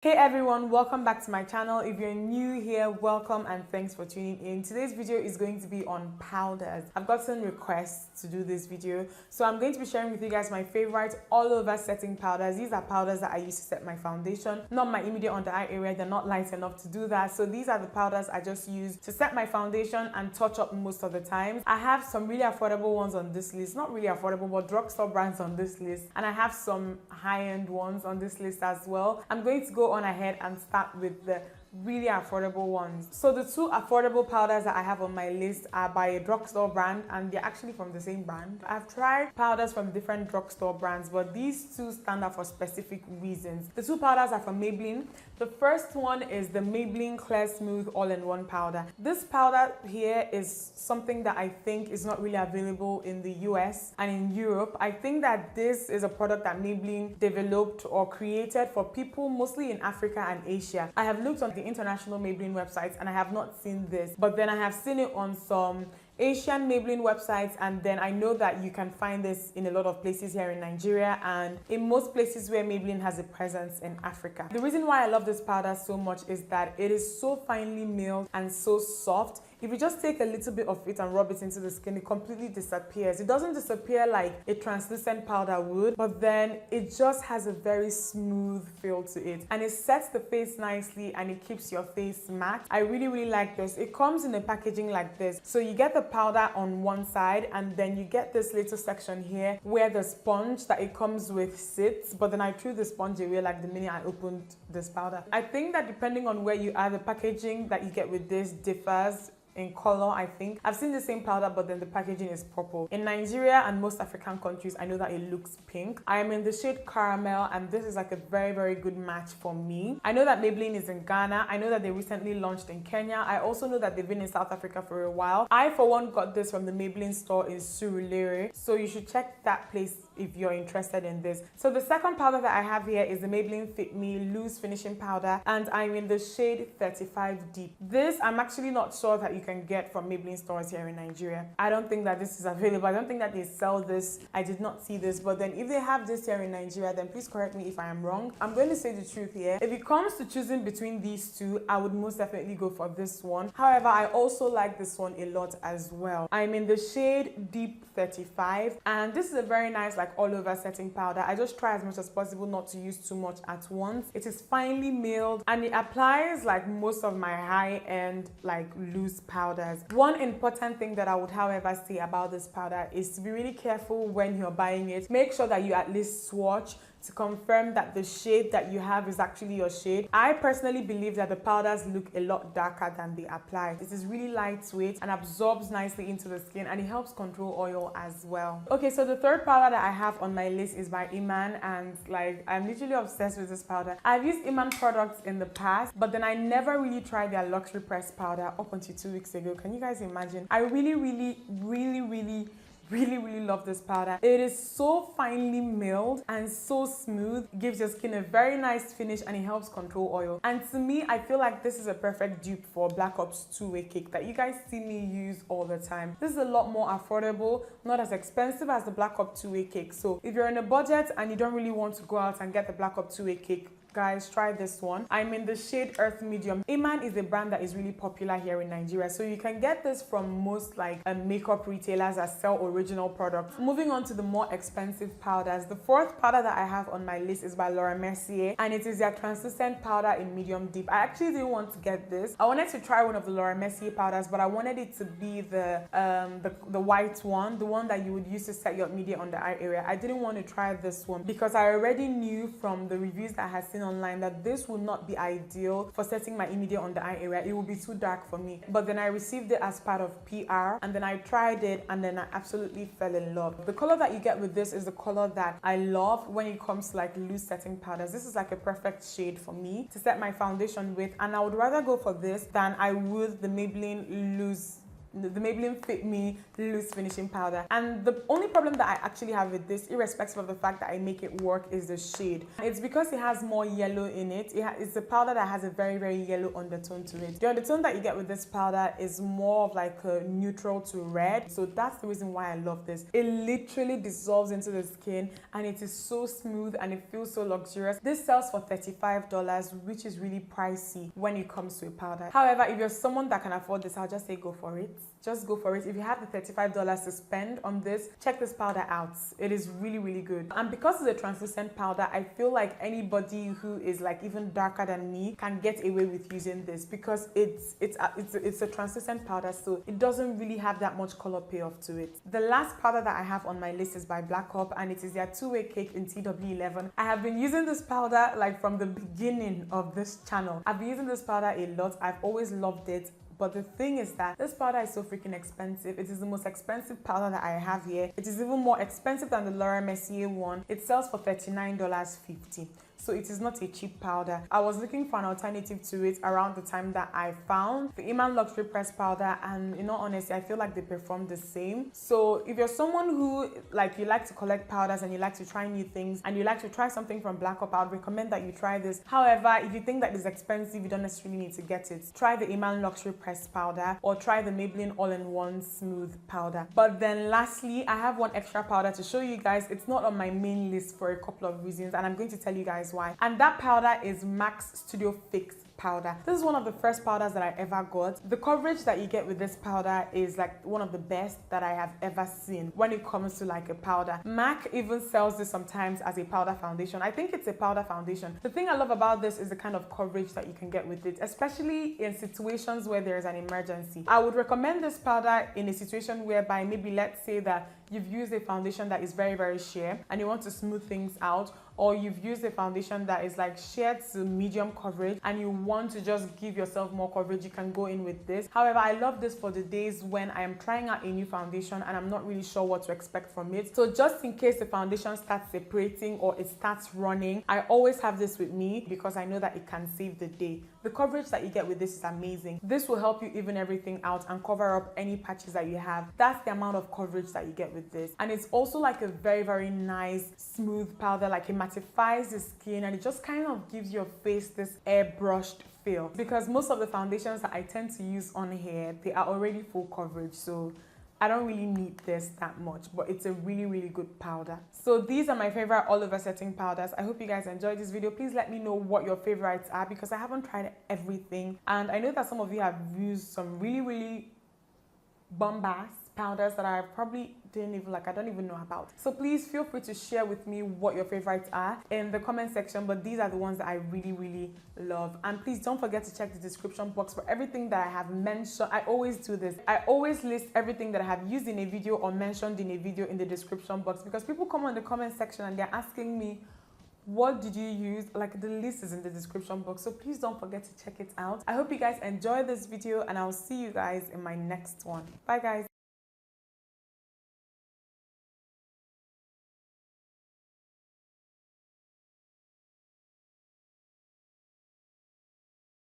Hey everyone, welcome back to my channel. If you're new here, welcome and thanks for tuning in. Today's video is going to be on powders. I've gotten requests to do this video, so I'm going to be sharing with you guys my favorite all over setting powders. These are powders that I use to set my foundation, not my immediate under eye area. They're not light enough to do that, so these are the powders I just use to set my foundation and touch up most of the time. I have some really affordable ones on this list, not really affordable but drugstore brands on this list, and I have some high-end ones on this list as well. I'm going to go on ahead and start with the really affordable ones. So the two affordable powders that I have on my list are by a drugstore brand, and they're actually from the same brand. I've tried powders from different drugstore brands, but these two stand out for specific reasons. The two powders are from Maybelline. The first one is the Maybelline Clear Smooth All-in-One powder. This powder here is something that I think is not really available in the US and in Europe. I think that this is a product that Maybelline developed or created for people mostly in Africa and Asia. I have looked on the international Maybelline websites and I have not seen this, but then I have seen it on some Asian Maybelline websites, and then I know that you can find this in a lot of places here in Nigeria and in most places where Maybelline has a presence in Africa. The reason why I love this powder so much is that it is so finely milled and so soft. If you just take a little bit of it and rub it into the skin, it completely disappears. It doesn't disappear like a translucent powder would, but then it just has a very smooth feel to it. And it sets the face nicely and it keeps your face matte. I really like this. It comes in a packaging like this. So you get the powder on one side and then you get this little section here where the sponge that it comes with sits, but then I threw the sponge away like the minute I opened this powder. I think that depending on where you are, the packaging that you get with this differs in color. I think I've seen the same powder, but then the packaging is purple. In Nigeria and most African countries, I know that it looks pink. I am in the shade Caramel, and this is like a very good match for me. I know that Maybelline is in Ghana. I know that they recently launched in Kenya. I also know that they've been in South Africa for a while. I for one got this from the Maybelline store in Surulere, so you should check that place if you're interested in this. So the second powder that I have here is the Maybelline Fit Me Loose Finishing Powder, and I'm in the shade 35 Deep. This I'm actually not sure that you can get from Maybelline stores here in Nigeria. I don't think that this is available. I don't think that they sell this. I did not see this, but then if they have this here in Nigeria, then please correct me if I am wrong. I'm going to say the truth here. If it comes to choosing between these two, I would most definitely go for this one. However, I also like this one a lot as well. I'm in the shade Deep 35, and this is a very nice like all over setting powder. I just try as much as possible not to use too much at once. It is finely milled and it applies like most of my high-end like loose powders. One important thing that I would however say about this powder is to be really careful when you're buying it. Make sure that you at least swatch to confirm that the shade that you have is actually your shade. I personally believe that the powders look a lot darker than they apply. This is really lightweight and absorbs nicely into the skin, and it helps control oil as well. Okay, so the third powder that I have on my list is by Iman, and like I'm literally obsessed with this powder. I've used Iman products in the past, but then I never really tried their luxury press powder up until 2 weeks ago. Can you guys imagine? I really love this powder. It is so finely milled and so smooth. It gives your skin a very nice finish and it helps control oil. And to me, I feel like this is a perfect dupe for Black Ops 2-way cake that you guys see me use all the time. This is a lot more affordable, not as expensive as the Black Ops 2-way cake. So if you're in a budget and you don't really want to go out and get the Black Ops 2-way cake, guys, try this one. I'm in the shade Earth Medium. Iman is a brand that is really popular here in Nigeria, so you can get this from most like makeup retailers that sell original products. Moving on to the more expensive powders, the fourth powder that I have on my list is by Mercier, and it is their translucent powder in medium deep. I actually didn't want to get this. I wanted to try one of the Mercier powders, but I wanted it to be the white one, the one that you would use to set your immediate under eye area. I didn't want to try this one because I already knew from the reviews that I had seen online that this would not be ideal for setting my immediate under eye area. It would be too dark for me. But then I received it as part of PR, and then I tried it, and then I absolutely fell in love. The color that you get with this is the color that I love when it comes to like loose setting powders. This is like a perfect shade for me to set my foundation with, and I would rather go for this than I would the Maybelline loose the Maybelline Fit Me Loose Finishing Powder. And the only problem that I actually have with this, irrespective of the fact that I make it work, is the shade. It's because it has more yellow in it. It's a powder that has a very, very yellow undertone to it. The undertone that you get with this powder is more of like a neutral to red. So that's the reason why I love this. It literally dissolves into the skin and it is so smooth and it feels so luxurious. This sells for $35, which is really pricey when it comes to a powder. However, if you're someone that can afford this, I'll just say go for it. Just go for it. If you have the $35 to spend on this, check this powder out. It is really, really good. And because it's a translucent powder, I feel like anybody who is like even darker than me can get away with using this because it's a translucent powder, so it doesn't really have that much color payoff to it. The last powder that I have on my list is by Makeup, and it is their two-way cake in TW11. I have been using this powder like from the beginning of this channel. I've been using this powder a lot. I've always loved it. But the thing is that this powder is so freaking expensive. It is the most expensive powder that I have here. It is even more expensive than the Laura Mercier one. It sells for $39.50. So it is not a cheap powder. I was looking for an alternative to it around the time that I found the Iman Luxury Press powder, and in all honesty, I feel like they perform the same. So if you're someone who you like to collect powders and you like to try new things and you like to try something from Makeup, I would recommend that you try this. However, if you think that it's expensive, you don't necessarily need to get it. Try the Iman Luxury Press powder or try the Maybelline All-in-One Smooth powder. But then lastly, I have one extra powder to show you guys. It's not on my main list for a couple of reasons, and I'm going to tell you guys why. And that powder is MAC's Studio Fix powder. This is one of the first powders that I ever got. The coverage that you get with this powder is like one of the best that I have ever seen when it comes to like a powder. MAC even sells this sometimes as a powder foundation. I think it's a powder foundation. The thing I love about this is the kind of coverage that you can get with it, especially in situations where there is an emergency. I would recommend this powder in a situation whereby maybe let's say that you've used a foundation that is very, very sheer and you want to smooth things out, or you've used a foundation that is like sheer to medium coverage and you want to just give yourself more coverage, you can go in with this. However, I love this for the days when I am trying out a new foundation and I'm not really sure what to expect from it. So just in case the foundation starts separating or it starts running, I always have this with me because I know that it can save the day. The coverage that you get with this is amazing. This will help you even everything out and cover up any patches that you have. That's the amount of coverage that you get with this. And it's also like a very, very nice smooth powder. Like it mattifies the skin and it just kind of gives your face this airbrushed feel, because most of the foundations that I tend to use on here, they are already full coverage, so I don't really need this that much, but it's a really, really good powder. So these are my favorite all over setting powders. I hope you guys enjoyed this video. Please let me know what your favorites are because I haven't tried everything, and I know that some of you have used some really, really bombast powders that I probably I don't even know about. So please feel free to share with me what your favorites are in the comment section, but these are the ones that I really, really love. And please don't forget to check the description box for everything that I have mentioned. I always do this. I always list everything that I have used in a video or mentioned in a video in the description box, because people come on the comment section and they're asking me, what did you use? Like, the list is in the description box, so please don't forget to check it out. I hope you guys enjoy this video and I'll see you guys in my next one. Bye guys.